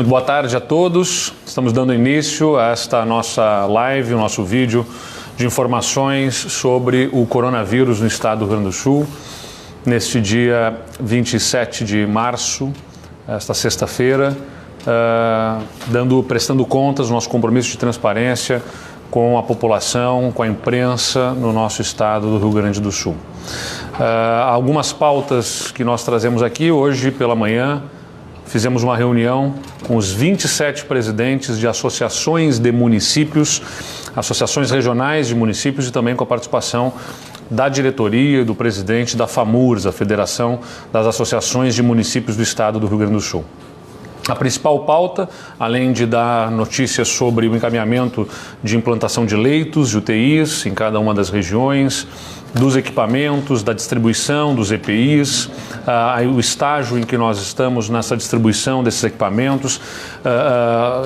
Muito boa tarde a todos. Estamos dando início a esta nossa live, o nosso vídeo de informações sobre o coronavírus no estado do Rio Grande do Sul, neste dia 27 de março, esta sexta-feira, prestando contas do nosso compromisso de transparência com a população, com a imprensa no nosso estado do Rio Grande do Sul. Algumas pautas que nós trazemos aqui hoje pela manhã. Fizemos uma reunião com os 27 presidentes de associações de municípios, associações regionais de municípios e também com a participação da diretoria e do presidente da FAMURS, a Federação das Associações de Municípios do Estado do Rio Grande do Sul. A principal pauta, além de dar notícias sobre o encaminhamento de implantação de leitos de UTIs em cada uma das regiões, dos equipamentos, da distribuição dos EPIs, o estágio em que nós estamos nessa distribuição desses equipamentos,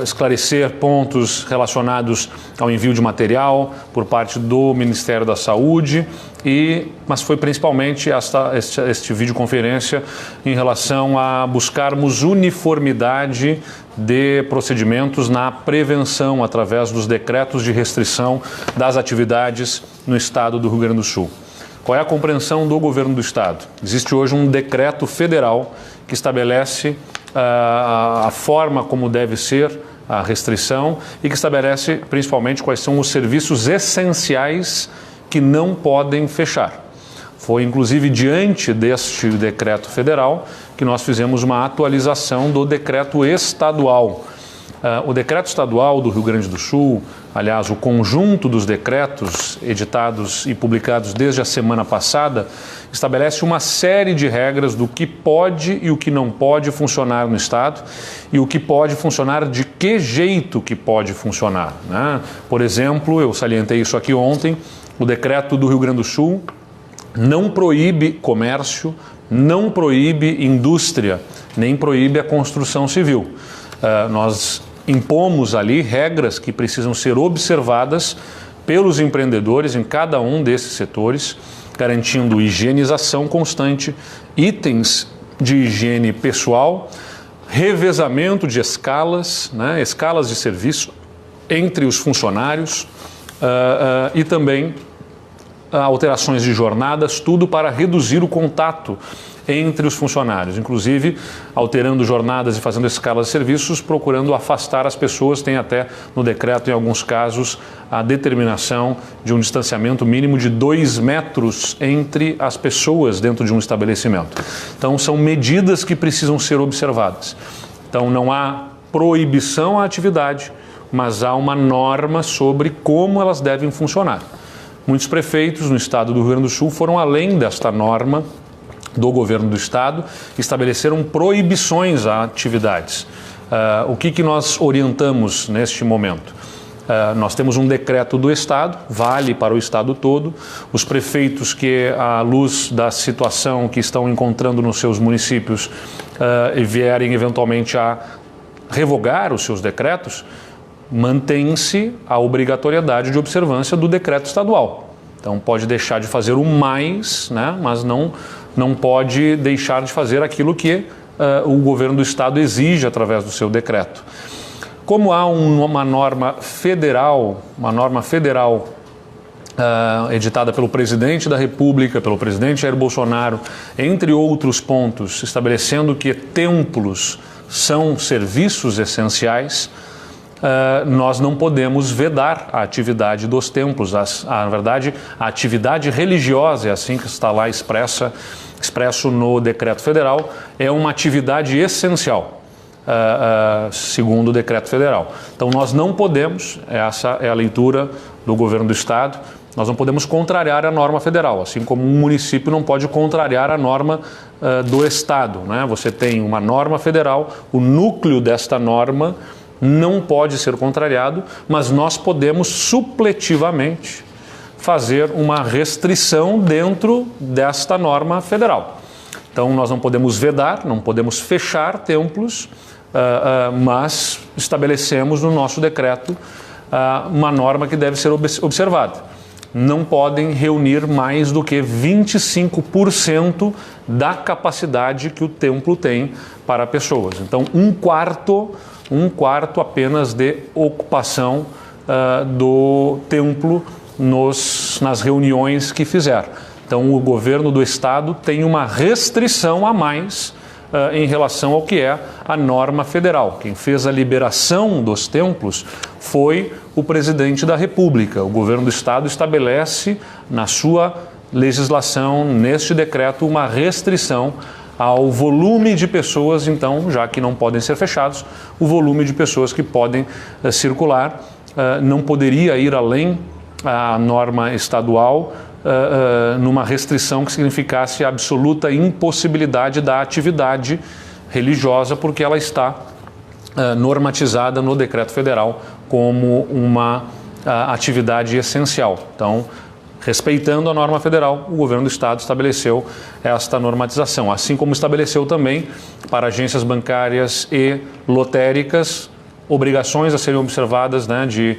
esclarecer pontos relacionados ao envio de material por parte do Ministério da Saúde, mas foi principalmente este videoconferência em relação a buscarmos uniformidade de procedimentos na prevenção através dos decretos de restrição das atividades no estado do Rio Grande do Sul. Qual é a compreensão do governo do estado? Existe hoje um decreto federal que estabelece a forma como deve ser a restrição e que estabelece principalmente quais são os serviços essenciais que não podem fechar. Foi inclusive diante deste decreto federal que nós fizemos uma atualização do decreto estadual. O decreto estadual do Rio Grande do Sul, aliás, o conjunto dos decretos editados e publicados desde a semana passada, estabelece uma série de regras do que pode e o que não pode funcionar no estado e o que pode funcionar, de que jeito que pode funcionar, né? Por exemplo, eu salientei isso aqui ontem, o decreto do Rio Grande do Sul não proíbe comércio, não proíbe indústria, nem proíbe a construção civil. Nós impomos ali regras que precisam ser observadas pelos empreendedores em cada um desses setores, garantindo higienização constante, itens de higiene pessoal, revezamento de escalas, né, escalas de serviço entre os funcionários e também alterações de jornadas, tudo para reduzir o contato entre os funcionários, inclusive alterando jornadas e fazendo escalas de serviços, procurando afastar as pessoas. Tem até no decreto, em alguns casos, a determinação de um distanciamento mínimo de 2 metros entre as pessoas dentro de um estabelecimento. Então, são medidas que precisam ser observadas. Então, não há proibição à atividade, mas há uma norma sobre como elas devem funcionar. Muitos prefeitos no estado do Rio Grande do Sul foram além desta norma do governo do estado, estabeleceram proibições a atividades. O que nós orientamos neste momento? Nós temos um decreto do estado, vale para o estado todo. Os prefeitos que, à luz da situação que estão encontrando nos seus municípios, vierem eventualmente a revogar os seus decretos, mantém-se a obrigatoriedade de observância do decreto estadual. Então pode deixar de fazer o mais, né, mas não pode deixar de fazer aquilo que o governo do estado exige através do seu decreto. Como há uma norma federal, editada pelo presidente da República, pelo presidente Jair Bolsonaro, entre outros pontos, estabelecendo que templos são serviços essenciais, nós não podemos vedar a atividade dos templos. Na verdade, a atividade religiosa, é assim que está lá expresso no decreto federal, é uma atividade essencial, segundo o decreto federal. Então, nós não podemos, essa é a leitura do governo do estado, nós não podemos contrariar a norma federal, assim como um município não pode contrariar a norma do estado, né? Você tem uma norma federal, o núcleo desta norma não pode ser contrariado, mas nós podemos supletivamente fazer uma restrição dentro desta norma federal. Então, nós não podemos vedar, não podemos fechar templos, mas estabelecemos no nosso decreto uma norma que deve ser observada. Não podem reunir mais do que 25% da capacidade que o templo tem para pessoas. Então, 1/4 1/4 apenas de ocupação do templo nas reuniões que fizer. Então, o governo do estado tem uma restrição a mais em relação ao que é a norma federal. Quem fez a liberação dos templos foi o presidente da República. O governo do estado estabelece na sua legislação, neste decreto, uma restrição ao volume de pessoas, então, já que não podem ser fechados, o volume de pessoas que podem circular não poderia ir além a norma estadual numa restrição que significasse a absoluta impossibilidade da atividade religiosa, porque ela está normatizada no decreto federal como uma atividade essencial. Então, respeitando a norma federal, o governo do estado estabeleceu esta normatização, assim como estabeleceu também para agências bancárias e lotéricas obrigações a serem observadas, né, de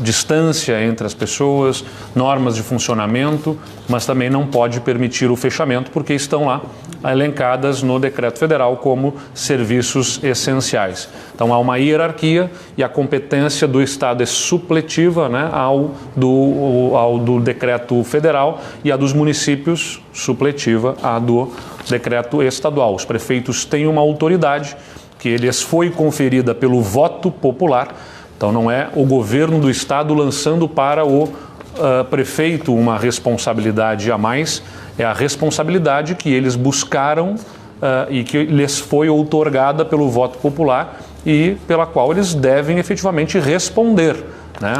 distância entre as pessoas, normas de funcionamento, mas também não pode permitir o fechamento porque estão lá elencadas no decreto federal como serviços essenciais. Então há uma hierarquia e a competência do estado é supletiva, né, ao do decreto federal, e a dos municípios supletiva à do decreto estadual. Os prefeitos têm uma autoridade que lhes foi conferida pelo voto popular. Então não é o governo do estado lançando para o prefeito uma responsabilidade a mais, é a responsabilidade que eles buscaram e que lhes foi outorgada pelo voto popular e pela qual eles devem efetivamente responder, né,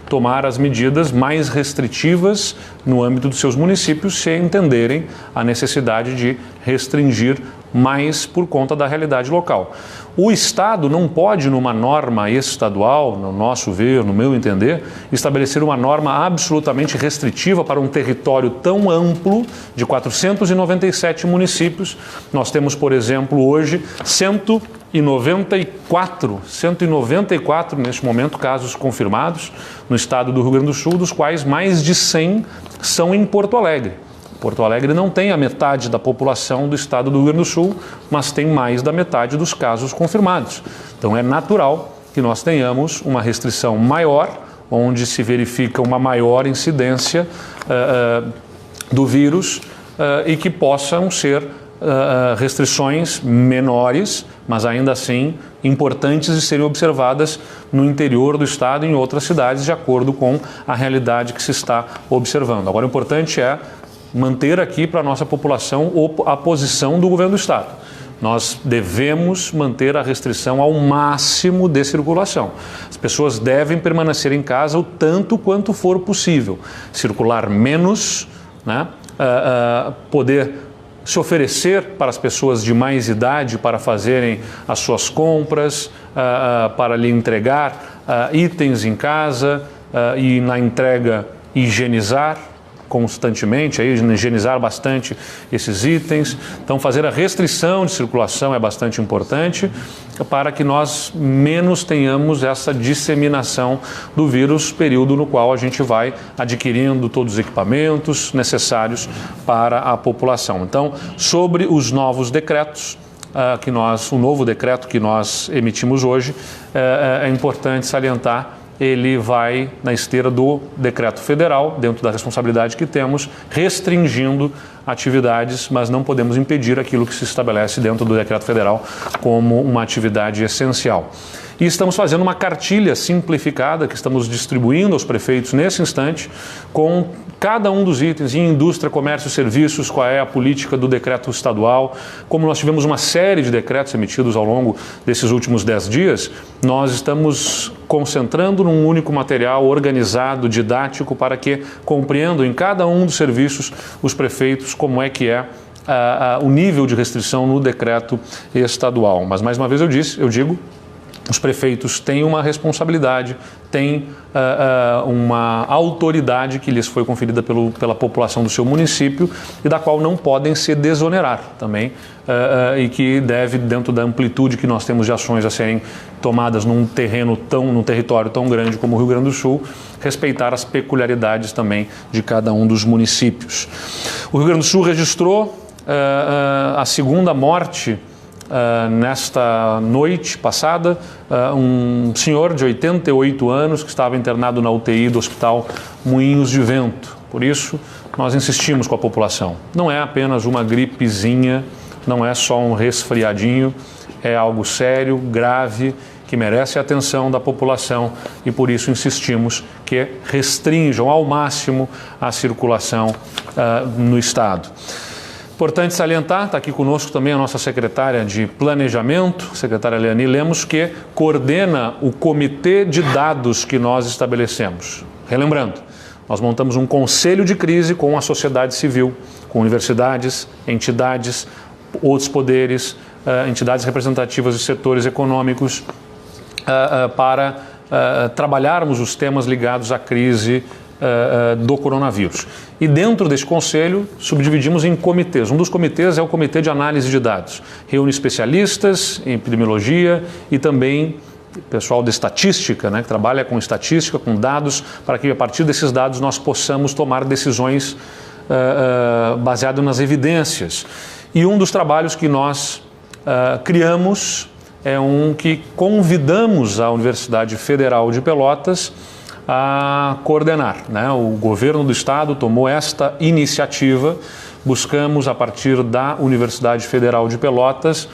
tomar as medidas mais restritivas no âmbito dos seus municípios se entenderem a necessidade de restringir mais por conta da realidade local. O Estado não pode, numa norma estadual, no nosso ver, no meu entender, estabelecer uma norma absolutamente restritiva para um território tão amplo de 497 municípios. Nós temos, por exemplo, hoje 194 neste momento casos confirmados no estado do Rio Grande do Sul, dos quais mais de 100 são em Porto Alegre. Porto Alegre não tem a metade da população do estado do Rio Grande do Sul, mas tem mais da metade dos casos confirmados. Então é natural que nós tenhamos uma restrição maior, onde se verifica uma maior incidência do vírus e que possam ser restrições menores, mas ainda assim importantes de serem observadas no interior do estado e em outras cidades, de acordo com a realidade que se está observando. Agora, o importante é manter aqui para a nossa população a posição do governo do estado. Nós devemos manter a restrição ao máximo de circulação. As pessoas devem permanecer em casa o tanto quanto for possível, circular menos, né? Poder se oferecer para as pessoas de mais idade para fazerem as suas compras, para lhe entregar itens em casa e na entrega higienizar constantemente, higienizar bastante esses itens. Então, fazer a restrição de circulação é bastante importante para que nós menos tenhamos essa disseminação do vírus, período no qual a gente vai adquirindo todos os equipamentos necessários para a população. Então, sobre os novos decretos, o novo decreto que nós emitimos hoje, é importante salientar, ele vai na esteira do decreto federal, dentro da responsabilidade que temos, restringindo atividades, mas não podemos impedir aquilo que se estabelece dentro do decreto federal como uma atividade essencial. E estamos fazendo uma cartilha simplificada que estamos distribuindo aos prefeitos nesse instante, com cada um dos itens em indústria, comércio e serviços, qual é a política do decreto estadual. Como nós tivemos uma série de decretos emitidos ao longo desses últimos 10 dias, nós estamos concentrando num único material organizado, didático, para que compreendam em cada um dos serviços os prefeitos como é que é o nível de restrição no decreto estadual. Mas, mais uma vez eu digo, os prefeitos têm uma responsabilidade, têm uma autoridade que lhes foi conferida pela população do seu município e da qual não podem se desonerar também, e que deve, dentro da amplitude que nós temos de ações a serem tomadas num território tão grande como o Rio Grande do Sul, respeitar as peculiaridades também de cada um dos municípios. O Rio Grande do Sul registrou a segunda morte nesta noite passada, um senhor de 88 anos que estava internado na UTI do Hospital Moinhos de Vento. Por isso, nós insistimos com a população. Não é apenas uma gripezinha, não é só um resfriadinho, é algo sério, grave, que merece a atenção da população e por isso insistimos que restringam ao máximo a circulação no estado. Importante salientar, está aqui conosco também a nossa secretária de Planejamento, a secretária Leani Lemos, que coordena o comitê de dados que nós estabelecemos. Relembrando, nós montamos um conselho de crise com a sociedade civil, com universidades, entidades, outros poderes, entidades representativas de setores econômicos, para trabalharmos os temas ligados à crise do coronavírus. E dentro desse conselho, subdividimos em comitês. Um dos comitês é o Comitê de Análise de Dados. Reúne especialistas em epidemiologia e também pessoal de estatística, que trabalha com estatística, com dados, para que a partir desses dados nós possamos tomar decisões baseadas nas evidências. E um dos trabalhos que nós criamos é um que convidamos a Universidade Federal de Pelotas a coordenar, O governo do estado tomou esta iniciativa, buscamos a partir da Universidade Federal de Pelotas,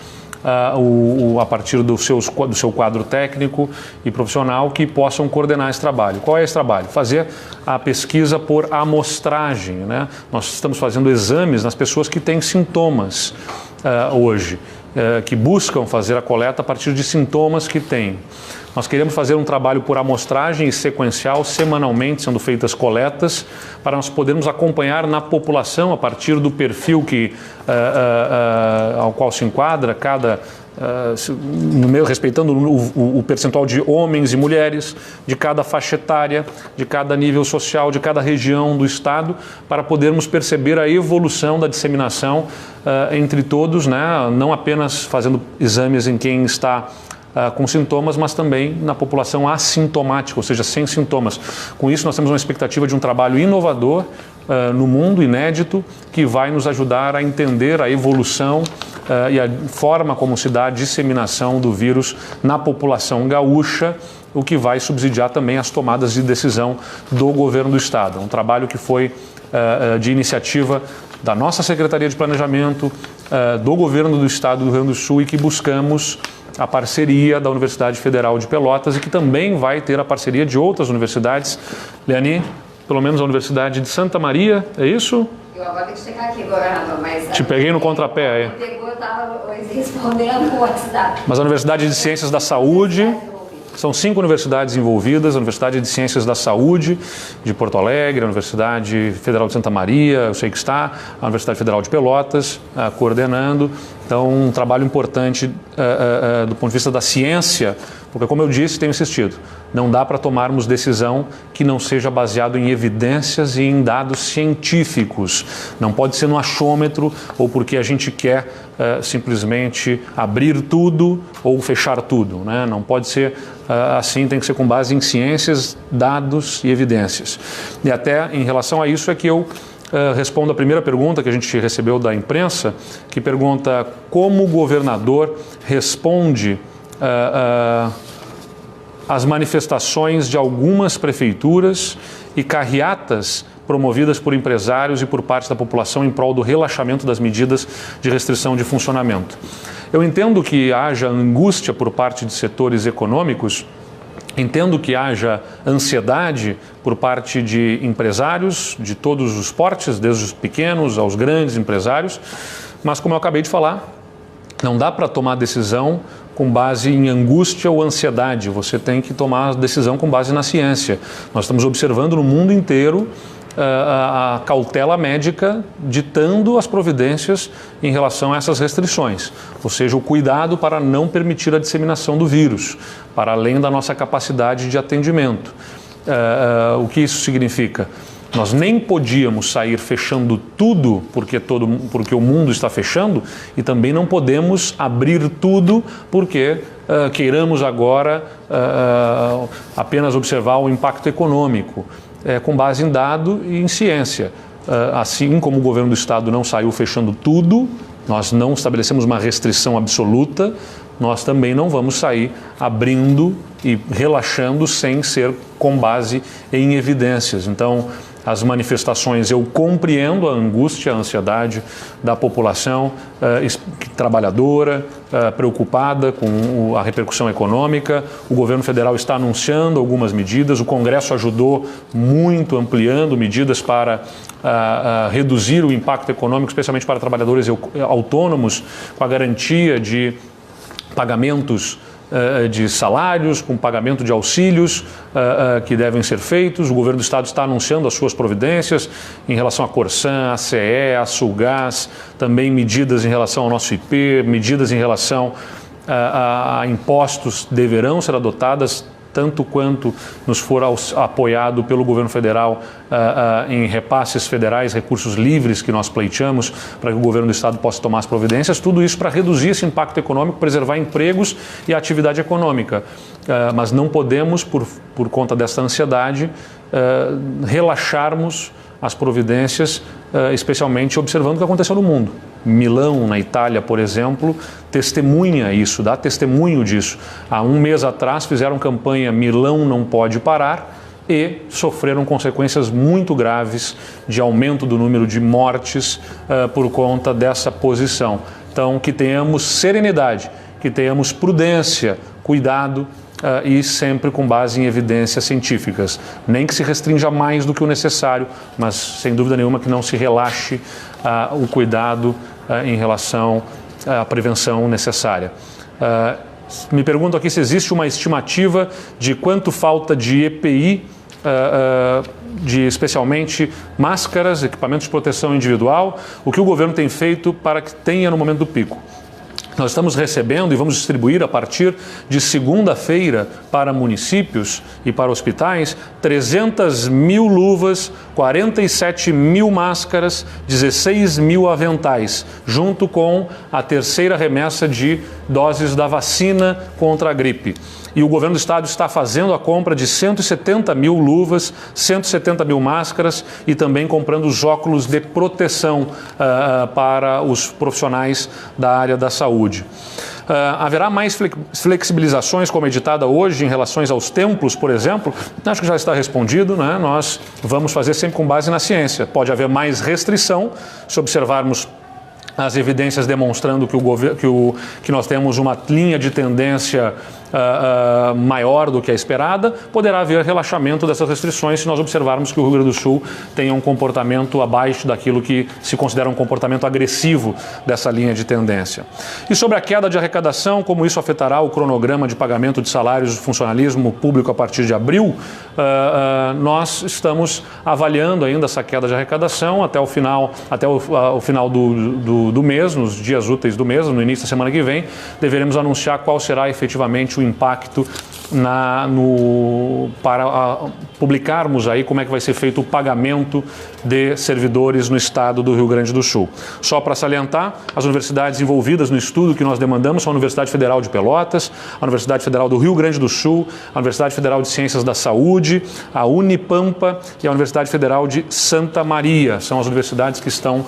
a partir do seu quadro técnico e profissional, que possam coordenar esse trabalho. Qual é esse trabalho? Fazer a pesquisa por amostragem, Nós estamos fazendo exames nas pessoas que têm sintomas hoje, que buscam fazer a coleta a partir de sintomas que têm. Nós queremos fazer um trabalho por amostragem e sequencial, semanalmente sendo feitas coletas, para nós podermos acompanhar na população, a partir do perfil ao qual se enquadra respeitando o percentual de homens e mulheres, de cada faixa etária, de cada nível social, de cada região do estado, para podermos perceber a evolução da disseminação entre todos, não apenas fazendo exames em quem está com sintomas, mas também na população assintomática, ou seja, sem sintomas. Com isso, nós temos uma expectativa de um trabalho inovador no mundo, inédito, que vai nos ajudar a entender a evolução e a forma como se dá a disseminação do vírus na população gaúcha, o que vai subsidiar também as tomadas de decisão do governo do estado. Um trabalho que foi de iniciativa da nossa Secretaria de Planejamento, do governo do estado do Rio Grande do Sul, e que buscamos a parceria da Universidade Federal de Pelotas e que também vai ter a parceria de outras universidades. Leani, pelo menos a Universidade de Santa Maria, é isso? Eu agora tenho que checar aqui, governador, mas... Te peguei no contrapé aí. Eu estava respondendo o WhatsApp. Mas a Universidade de Ciências da Saúde... São 5 universidades envolvidas: a Universidade de Ciências da Saúde de Porto Alegre, a Universidade Federal de Santa Maria, eu sei que está, a Universidade Federal de Pelotas, coordenando. Então, um trabalho importante do ponto de vista da ciência, porque, como eu disse, tenho insistido, não dá para tomarmos decisão que não seja baseado em evidências e em dados científicos. Não pode ser no achômetro ou porque a gente quer simplesmente abrir tudo ou fechar tudo, Não pode ser assim, tem que ser com base em ciências, dados e evidências. E até em relação a isso é que eu respondo a primeira pergunta que a gente recebeu da imprensa, que pergunta como o governador responde às manifestações de algumas prefeituras e carreatas promovidas por empresários e por parte da população em prol do relaxamento das medidas de restrição de funcionamento. Eu entendo que haja angústia por parte de setores econômicos, entendo que haja ansiedade por parte de empresários de todos os portes, desde os pequenos aos grandes empresários, mas, como eu acabei de falar, não dá para tomar decisão com base em angústia ou ansiedade. Você tem que tomar a decisão com base na ciência. Nós estamos observando no mundo inteiro a cautela médica ditando as providências em relação a essas restrições, ou seja, o cuidado para não permitir a disseminação do vírus, para além da nossa capacidade de atendimento. O que isso significa? Nós nem podíamos sair fechando tudo porque o mundo está fechando, e também não podemos abrir tudo porque queiramos agora apenas observar o impacto econômico. Com base em dado e em ciência. Assim como o governo do estado não saiu fechando tudo, nós não estabelecemos uma restrição absoluta, nós também não vamos sair abrindo e relaxando sem ser com base em evidências. Então, as manifestações, eu compreendo a angústia, a ansiedade da população trabalhadora, preocupada com a repercussão econômica. O governo federal está anunciando algumas medidas, o Congresso ajudou muito, ampliando medidas para reduzir o impacto econômico, especialmente para trabalhadores autônomos, com a garantia de pagamentos de salários, com pagamento de auxílios que devem ser feitos. O governo do estado está anunciando as suas providências em relação à Corsan, à CE, à Sulgás, também medidas em relação ao nosso IP, medidas em relação a impostos deverão ser adotadas tanto quanto nos for apoiado pelo governo federal em repasses federais, recursos livres que nós pleiteamos para que o governo do estado possa tomar as providências, tudo isso para reduzir esse impacto econômico, preservar empregos e a atividade econômica. Mas não podemos, por conta dessa ansiedade, relaxarmos as providências, especialmente observando o que aconteceu no mundo. Milão, na Itália, por exemplo, testemunha isso, dá testemunho disso. Há um mês atrás fizeram campanha Milão não pode parar e sofreram consequências muito graves de aumento do número de mortes por conta dessa posição. Então, que tenhamos serenidade, que tenhamos prudência, cuidado, e sempre com base em evidências científicas. Nem que se restrinja mais do que o necessário, mas sem dúvida nenhuma que não se relaxe o cuidado em relação à prevenção necessária. Me pergunto aqui se existe uma estimativa de quanto falta de EPI, de especialmente máscaras, equipamentos de proteção individual, o que o governo tem feito para que tenha no momento do pico. Nós estamos recebendo e vamos distribuir a partir de segunda-feira para municípios e para hospitais 300 mil luvas, 47 mil máscaras, 16 mil aventais, junto com a terceira remessa de doses da vacina contra a gripe. E o governo do estado está fazendo a compra de 170 mil luvas, 170 mil máscaras e também comprando os óculos de proteção para os profissionais da área da saúde. Haverá mais flexibilizações, como editada hoje, em relação aos templos, por exemplo? Acho que já está respondido, né? Nós vamos fazer sempre com base na ciência. Pode haver mais restrição se observarmos as evidências demonstrando que nós temos uma linha de tendência maior do que a esperada. Poderá haver relaxamento dessas restrições se nós observarmos que o Rio Grande do Sul tenha um comportamento abaixo daquilo que se considera um comportamento agressivo dessa linha de tendência. E sobre a queda de arrecadação, como isso afetará o cronograma de pagamento de salários do funcionalismo público a partir de abril, nós estamos avaliando ainda essa queda de arrecadação até o final do mês, nos dias úteis do mês, no início da semana que vem, deveremos anunciar qual será efetivamente o impacto para publicarmos aí como é que vai ser feito o pagamento de servidores no estado do Rio Grande do Sul. Só para salientar, as universidades envolvidas no estudo que nós demandamos são a Universidade Federal de Pelotas, a Universidade Federal do Rio Grande do Sul, a Universidade Federal de Ciências da Saúde, a Unipampa e a Universidade Federal de Santa Maria. São as universidades que estão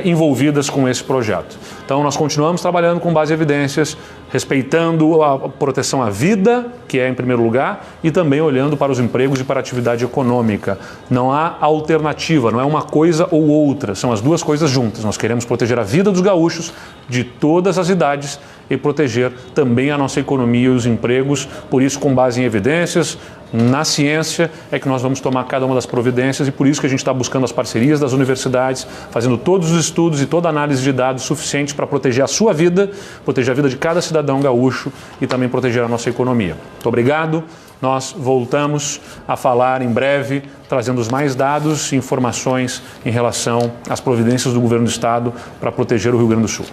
envolvidas com esse projeto. Então, nós continuamos trabalhando com base em evidências, respeitando a proteção à vida, que é em primeiro lugar, e também olhando para os empregos e para a atividade econômica. Não há alternativa, não é uma coisa ou outra, são as duas coisas juntas. Nós queremos proteger a vida dos gaúchos de todas as idades e proteger também a nossa economia e os empregos, por isso, com base em evidências, na ciência, é que nós vamos tomar cada uma das providências e por isso que a gente está buscando as parcerias das universidades, fazendo todos os estudos e toda a análise de dados suficientes para proteger a sua vida, proteger a vida de cada cidadão gaúcho e também proteger a nossa economia. Muito obrigado. Nós voltamos a falar em breve, trazendo os mais dados e informações em relação às providências do governo do estado para proteger o Rio Grande do Sul.